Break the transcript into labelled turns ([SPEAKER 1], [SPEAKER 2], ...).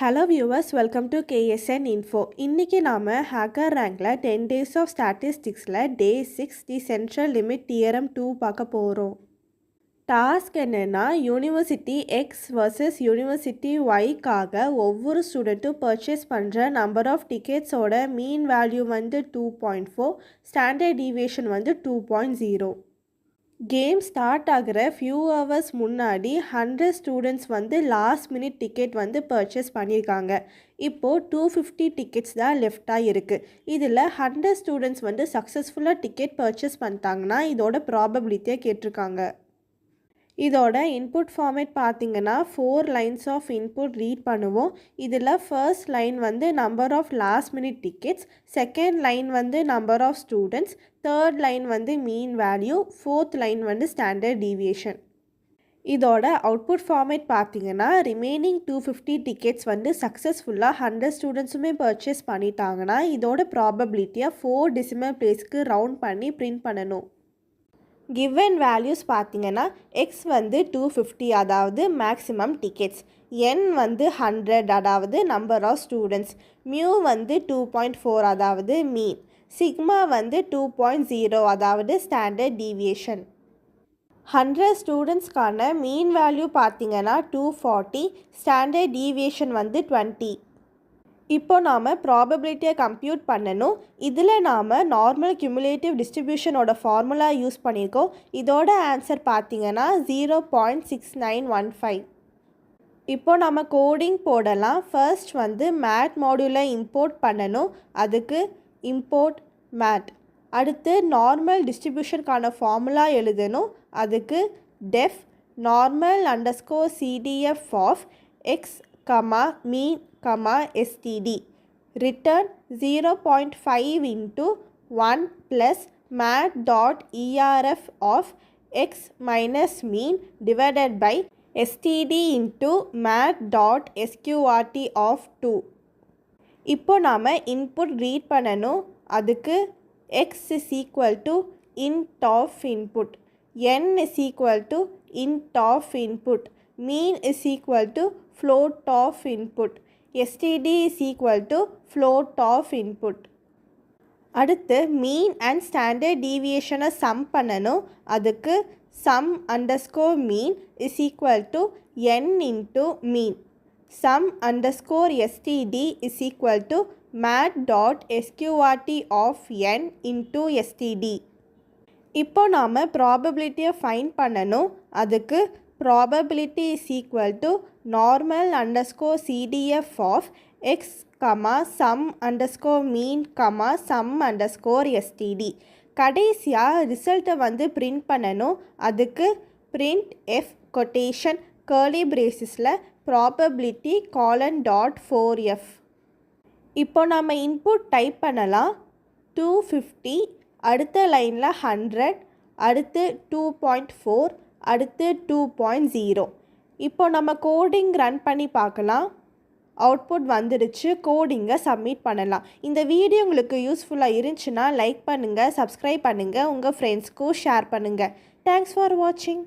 [SPEAKER 1] Hello viewers, welcome to KSN Info. இன்னைக்கு நாம hacker ரேங்க்ல 10 days of statisticsல day 6 the central limit theorem 2 பார்க்க போறோம். டாஸ்க் என்னன்னா யூனிவர்சிட்டி X versus யூனிவர்சிட்டி Yக்காக ஒவ்வொரு ஸ்டூடெண்ட்டும் பர்ச்சேஸ் பண்ணுற நம்பர் ஆஃப் டிக்கெட்ஸோட மீன் வேல்யூ வந்து 2.4, ஸ்டாண்டர்ட் டீவியேஷன் வந்து 2.0. கேம் ஸ்டார்ட் ஆகிற ஃபியூ ஹவர்ஸ் முன்னாடி 100 ஸ்டூடெண்ட்ஸ் வந்து லாஸ்ட் மினிட் டிக்கெட் வந்து பர்ச்சேஸ் பண்ணியிருக்காங்க. இப்போது 250 டிக்கெட்ஸ் தான் லெஃப்டாக இருக்குது. இதில் 100 ஸ்டூடெண்ட்ஸ் வந்து சக்ஸஸ்ஃபுல்லாக டிக்கெட் பர்ச்சேஸ் பண்ணிட்டாங்கன்னா இதோட ப்ராபபிலிட்டியை கேட்டிருக்காங்க. இதோட இன்புட் ஃபார்மேட் பார்த்திங்கன்னா 4 லைன்ஸ் ஆஃப் இன்புட் ரீட் பண்ணுவோம். இதில் ஃபர்ஸ்ட் லைன் வந்து number of last minute tickets, second line வந்து நம்பர் ஆஃப் ஸ்டூடெண்ட்ஸ், தேர்ட் லைன் வந்து மீன் வேல்யூ, ஃபோர்த் லைன் வந்து ஸ்டாண்டர்ட் டீவியேஷன். இதோட அவுட்புட் ஃபார்மேட் பார்த்திங்கன்னா ரிமைனிங் 250 டிக்கெட்ஸ் வந்து சக்ஸஸ்ஃபுல்லாக 100 ஸ்டூடெண்ட்ஸுமே பர்ச்சேஸ் பண்ணிட்டாங்கன்னா இதோட ப்ராபபிலிட்டியை 4 டெசிமல் பிளேஸ்க்கு ரவுண்ட் பண்ணி பிரிண்ட் பண்ணணும். கிவன் வேல்யூஸ் பார்த்திங்கன்னா எக்ஸ் வந்து 250 அதாவது மேக்ஸிமம் டிக்கெட்ஸ், என் வந்து 100 அதாவது நம்பர் ஆஃப் ஸ்டூடெண்ட்ஸ், மியூ வந்து 2.4 அதாவது மீன், சிக்மா வந்து 2.0 அதாவது ஸ்டாண்டர்ட் டீவியேஷன். 100 ஸ்டூடெண்ட்ஸ்க்கான மீன் வேல்யூ பார்த்திங்கன்னா 240, ஸ்டாண்டர்ட் டீவியேஷன் வந்து 20. இப்போ நாம் ப்ராபபிலிட்டியை கம்ப்யூட் பண்ணணும். இதில் நாம் நார்மல் கியூமுலேட்டிவ் டிஸ்ட்ரிபியூஷனோட ஃபார்முலா யூஸ் பண்ணியிருக்கோம். இதோட ஆன்சர் பார்த்திங்கன்னா 0.6915. இப்போ நம்ம கோடிங் போடலாம். ஃபர்ஸ்ட் வந்து மேட் மாடியூலை இம்போர்ட் பண்ணணும். அதுக்கு இம்போர்ட் மேட். அடுத்து நார்மல் டிஸ்ட்ரிபியூஷனுக்கான ஃபார்முலா எழுதணும். அதுக்கு def normal underscore CDF of x mean std return 0.5 into 1 plus mat.erf of x minus mean divided by std into mat.sqrt of 2. இப்போ நாம் இன்புட் ரீட் பண்ணணும். அதுக்கு x is equal to int of input, n is equal to int of input, mean is equal to float of input, std is equal to float of input. அடுத்து mean and standard டீவியேஷனை sum பண்ணணும். அதுக்கு sum underscore mean is equal to n into mean, sum underscore std is equal to mat.sqrt of n into std. இப்போ நாம் ப்ராபபிலிட்டியை find பண்ணணும். அதுக்கு probability is equal to normal underscore CDF of x, sum underscore mean, sum underscore std. கடைசியாக ரிசல்ட்டை வந்து print பண்ணணும். அதுக்கு print f quotation curly bracesல probability :4f. இப்போ நம்ம இன்புட் டைப் பண்ணலாம். 250, அடுத்த லைனில் 100, அடுத்து 2.4, அடுத்து 2.0. இப்போ நம்ம கோடிங் ரன் பண்ணி பார்க்கலாம். அவுட்புட் வந்துடுச்சு. கோடிங்கை சப்மிட் பண்ணலாம். இந்த வீடியோ உங்களுக்கு யூஸ்ஃபுல்லாக இருந்துச்சுன்னா லைக் பண்ணுங்கள், சப்ஸ்கிரைப் பண்ணுங்கள், உங்கள் ஃப்ரெண்ட்ஸ்க்கும் ஷேர் பண்ணுங்கள். தேங்க்ஸ் ஃபார் வாட்சிங்.